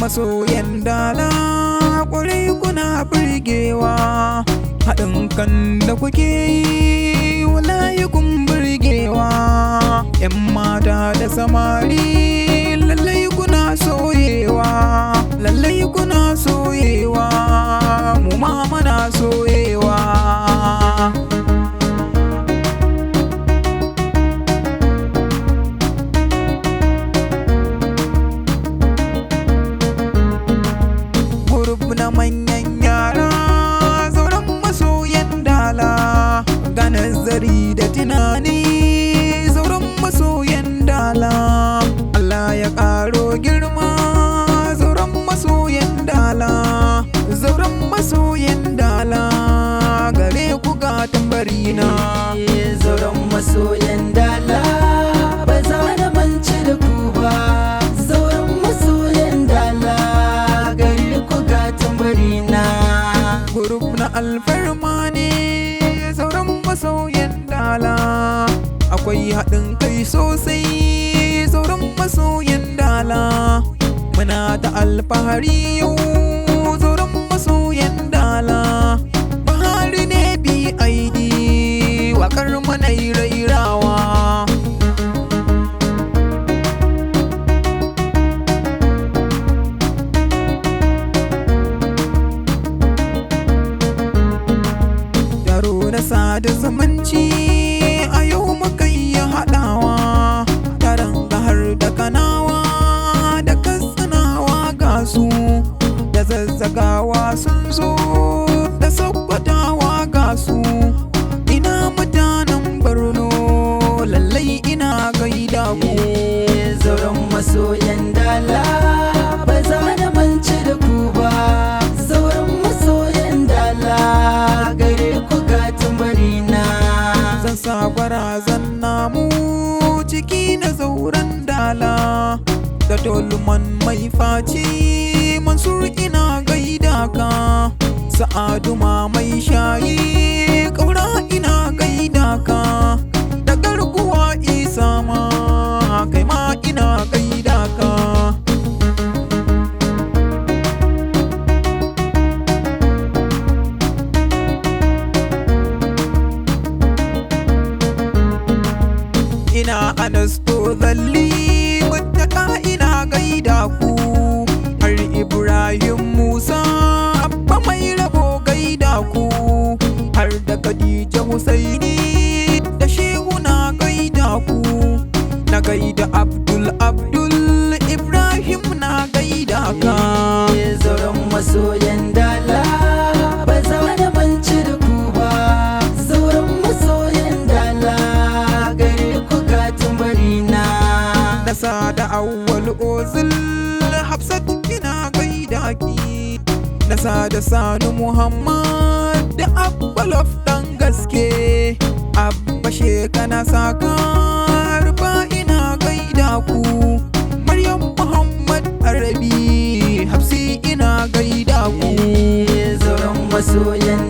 masoyan dala ƙwarai kuna burgewa, haɗin kan da kuke yi wallahi kun burgewa. 'Yan mata da samari lallai kuna soyewa, lallai kuna soyewa, mu ma muna soyewa. Na manyan yara sauran masoyan dala, ga nazari da tunani sauran masoyan dala. Allah ya ƙaro girma sauran masoyan dala, sauran masoyan dala, gare ku ga tambarina. Sauran masoyan dala ba za na mance da ku ba, sauran masoyan dala gare ku ga tambarina. Group na alfarma ne sauran masoyan dala, akwai haɗin kai sosai sauran masoyan dala. Muna da alfahari yau sauran masoyan dala, Buhari ne BID waƙar mana rairawa. Na sada zumunci a yau muka yi haɗawa, taron har da kanawa da katsinawa ga su, da zazzagawa sun zo da sakkwatawa ga su. Ina mutanen Borno lallai ina gaida ku. Sauran masoyan dala ba za na mance da ku ba, sauran masoyan dala gare ku ga tambarina. Zan sa gwarazan namu ciki na zauren dala, da Tolman mai faci Mansur ina gaida ka, Sa'adu ma mai shayi ƙaura ina gaida ka, da garkuwa Isa ma kai ma ina gaida ka. Ina Anasto Zalli Muttaka ina gaida ku, har Ibrahim Musa Abba mai rabo gaida ku, har da Khadija Husaini da Shehu na gaida ku, na gaida Abdul Ibrahim na gaida ka. Sauran masoyan dala ba za na mance da ku ba, sauran masoyan dala gare ku ga tambarina. Nasa da Awwal Ozil Hafsat ina gaida ki, nasa da Sani Muhammad da Abbalof dan gaske, Abba Sheka na saka rufa ina gaida ku, Maryam Muhammad Arabi Hafsi ina gaida ku. Sauran masoyan